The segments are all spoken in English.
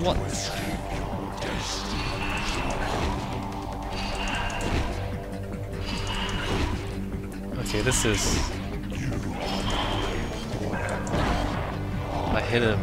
What? Okay, this is... I hit him.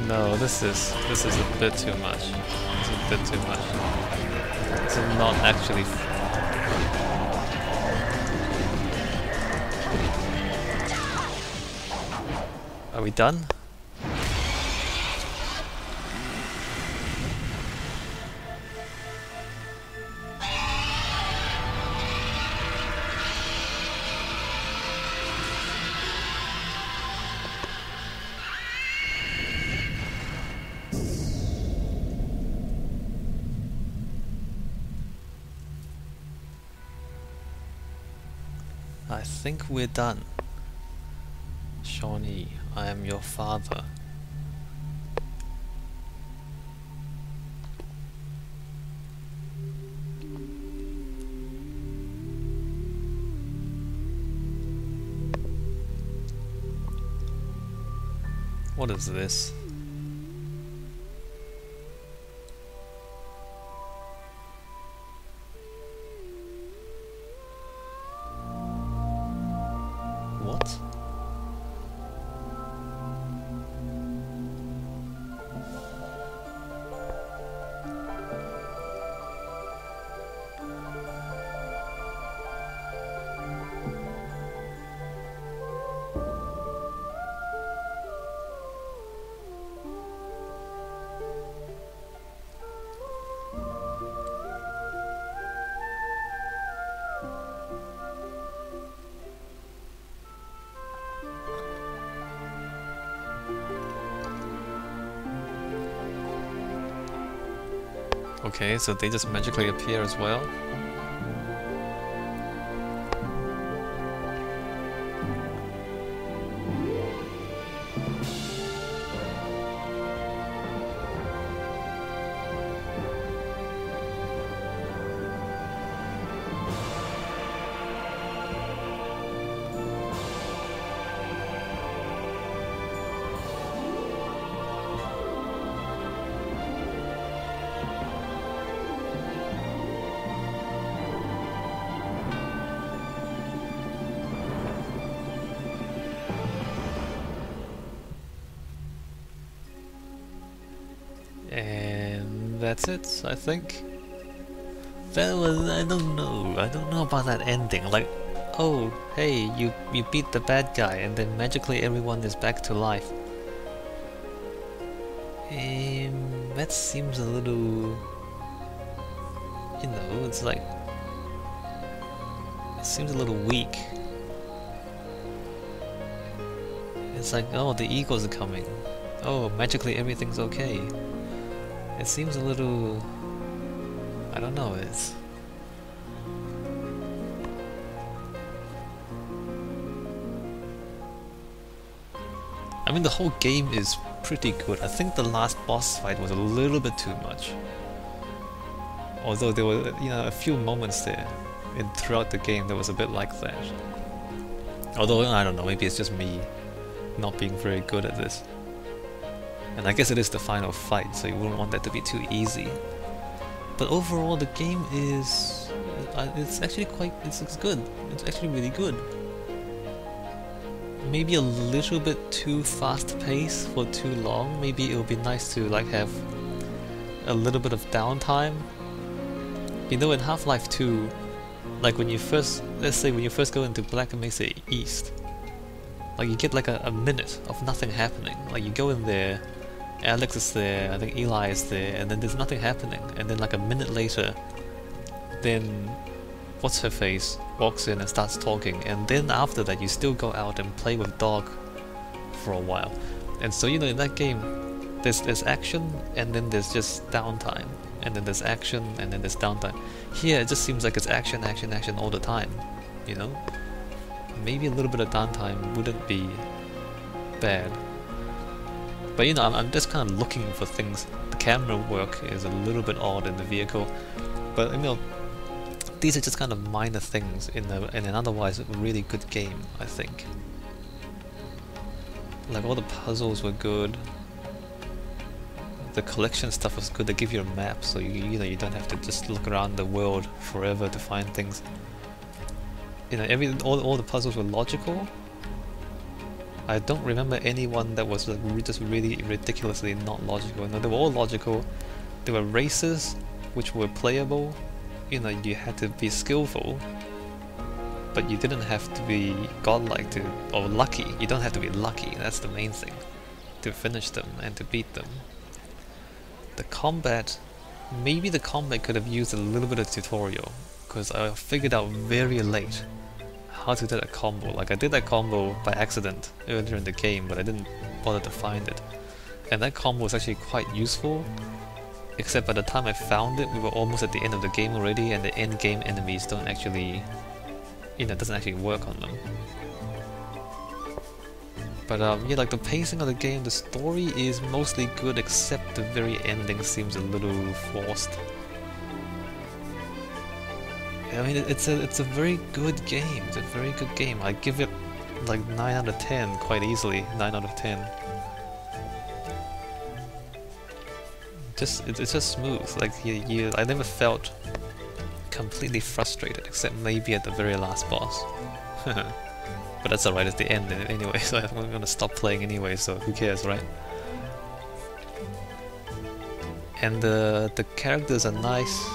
No, this is a bit too much. It's a bit too much. It's not actually. Are we done? I think we're done. Shauni, I am your father. What is this? What? Okay, so they just magically appear as well. And that's it, I think. That was, I don't know about that ending. Like, oh, hey, you beat the bad guy, and then magically everyone is back to life. That seems a little, you know, it's like, it seems a little weak. It's like, oh, the eagles are coming. Oh, magically everything's okay. It seems a little, I don't know, it's... I mean, the whole game is pretty good. I think the last boss fight was a little bit too much. Although there were, you know, a few moments there throughout the game that was a bit like that. Although, I don't know, maybe it's just me not being very good at this. And I guess it is the final fight, so you wouldn't want that to be too easy. But overall, the game is... it's actually quite... it's good. It's actually really good. Maybe a little bit too fast-paced for too long. Maybe it would be nice to like have a little bit of downtime. You know, in Half-Life 2, like when you first... let's say when you first go into Black Mesa East, like you get like a minute of nothing happening. Like you go in there, Alex is there, I think Eli is there, and then there's nothing happening. And then like a minute later, then what's-her-face walks in and starts talking. And then after that you still go out and play with Dog for a while. And so, you know, in that game, there's action, and then there's just downtime. And then there's action, and then there's downtime. Here it just seems like it's action, action, action all the time, you know? maybe a little bit of downtime wouldn't be bad. But you know, I'm just kind of looking for things. The camera work is a little bit odd in the vehicle, but you know, these are just kind of minor things in an otherwise really good game, I think. Like all the puzzles were good. The collection stuff was good. They give you a map, so you know you don't have to just look around the world forever to find things. You know, all the puzzles were logical. I don't remember anyone that was like just really ridiculously not logical. No, they were all logical. There were races which were playable. You know, you had to be skillful, but you didn't have to be godlike or lucky. You don't have to be lucky. That's the main thing, to finish them and to beat them. The combat, maybe the combat could have used a little bit of tutorial, because I figured out very late how to do that combo. Like I did that combo by accident earlier in the game, but I didn't bother to find it. And that combo was actually quite useful, except by the time I found it, we were almost at the end of the game already, and the end game enemies don't actually, you know, doesn't actually work on them. But yeah, like the pacing of the game, the story is mostly good, except the very ending seems a little forced. I mean, it's a very good game. It's a very good game. I give it like 9 out of 10 quite easily. 9 out of 10. It's just smooth. Like I never felt completely frustrated, except maybe at the very last boss. But that's alright, it's the end anyway, so I'm gonna stop playing anyway, so who cares, right? And the characters are nice.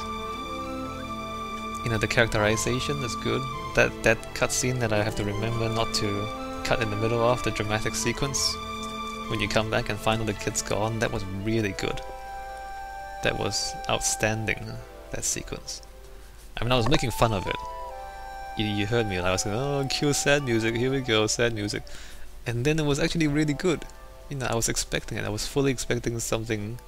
You know, the characterization is good. That cutscene that I have to remember not to cut in the middle of, the dramatic sequence, when you come back and find all the kids gone, that was really good. That was outstanding, that sequence. I mean, I was making fun of it. You heard me, I was like, oh, cue sad music, here we go, sad music. And then it was actually really good. You know, I was expecting it. I was fully expecting something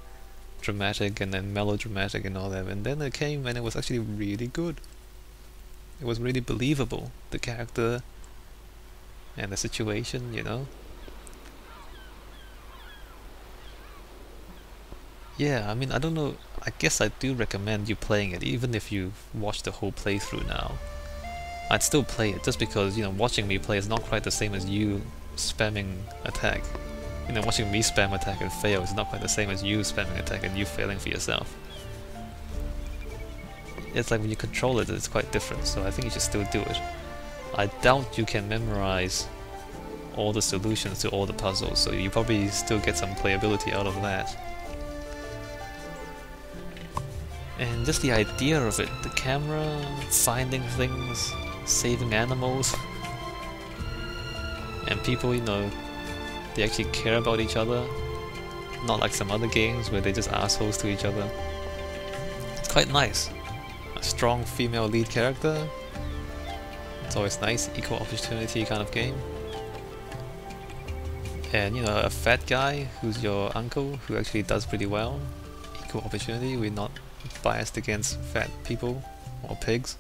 dramatic and then melodramatic and all that, and then it came and it was actually really good. It was really believable, the character and the situation, you know. Yeah, I mean, I don't know, I guess I do recommend you playing it, even if you watch the whole playthrough now. I'd still play it, just because, you know, watching me play is not quite the same as you spamming attack. You know, watching me spam attack and fail is not quite the same as you spamming attack and you failing for yourself. It's like when you control it, it's quite different, so I think you should still do it. I doubt you can memorize all the solutions to all the puzzles, so you probably still get some playability out of that. And just the idea of it, the camera, finding things, saving animals, and people, you know, they actually care about each other, not like some other games where they're just assholes to each other. It's quite nice. A strong female lead character, it's always nice, equal opportunity kind of game. And you know, a fat guy who's your uncle who actually does pretty well. Equal opportunity, we're not biased against fat people or pigs.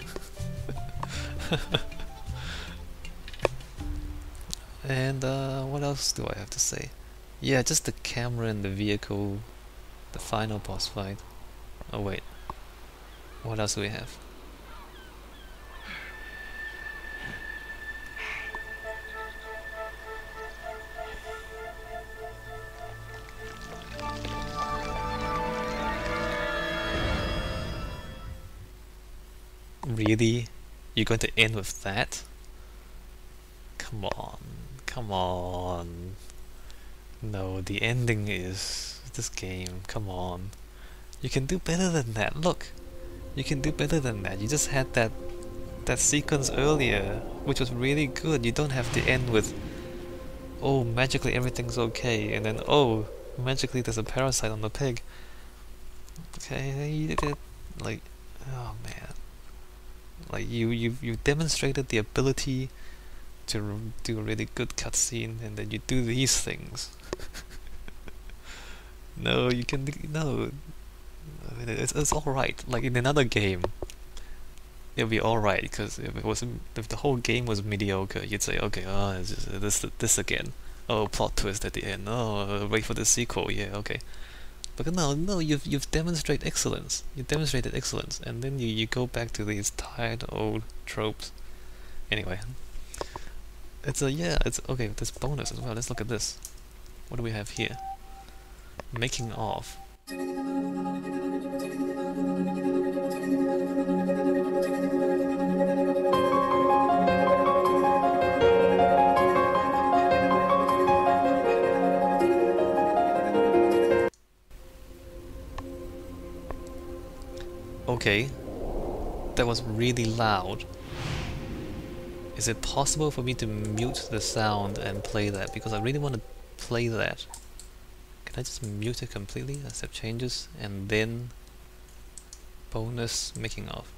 And what else do I have to say? Yeah, just the camera and the vehicle, the final boss fight. Oh wait, what else do we have? Really? You're going to end with that? Come on, come on. No, the ending is this game, come on. You can do better than that, look. You can do better than that. You just had that sequence earlier, which was really good. You don't have to end with, oh, magically everything's okay, and then, oh, magically there's a parasite on the pig. Okay, you did it, like, oh man. Like, you demonstrated the ability to do a really good cutscene, and then you do these things. No, you can, no. I mean, it's alright. Like in another game, it'll be alright, because if the whole game was mediocre, you'd say, okay, oh, it's just, this again. Oh, plot twist at the end. Oh, wait for the sequel. Yeah, okay. But no, you've demonstrated excellence. You demonstrated excellence, and then you go back to these tired old tropes. Anyway, it's okay. This bonus as well. Let's look at this. What do we have here? Making of. Okay, that was really loud. Is it possible for me to mute the sound and play that? Because I really want to play that. Can I just mute it completely, accept changes, and then bonus making of?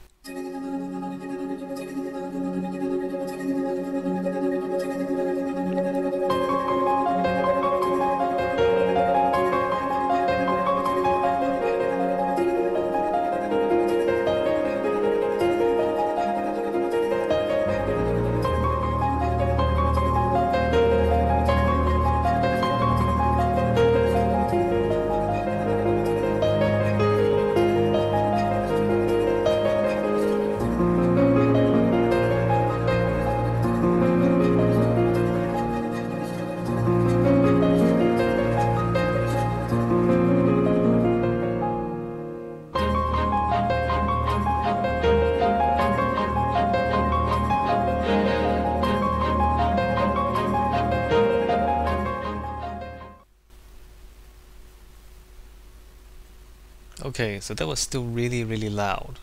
Okay, so that was still really, really loud.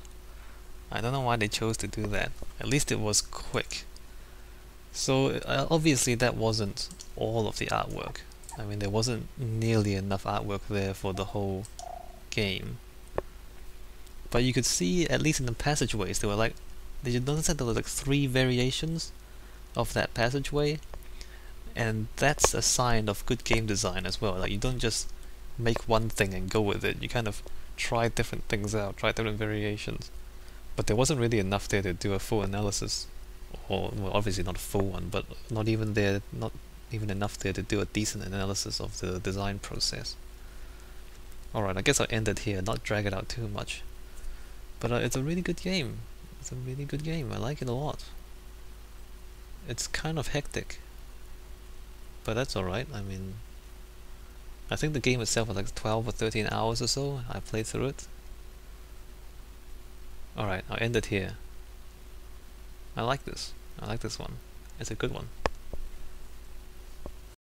I don't know why they chose to do that. At least it was quick. So obviously that wasn't all of the artwork. I mean, there wasn't nearly enough artwork there for the whole game. But you could see, at least in the passageways, there were like... Did you notice that there were like 3 variations of that passageway? And that's a sign of good game design as well. Like, you don't just make one thing and go with it. You kind of try different things out, try different variations. But there wasn't really enough there to do a full analysis. Or, well, obviously not a full one, but not even enough there to do a decent analysis of the design process. Alright, I guess I'll end it here, not drag it out too much. But it's a really good game. It's a really good game. I like it a lot. It's kind of hectic, but that's alright. I mean, I think the game itself was like 12 or 13 hours or so. I played through it. Alright, I'll end it here. I like this. I like this one. It's a good one.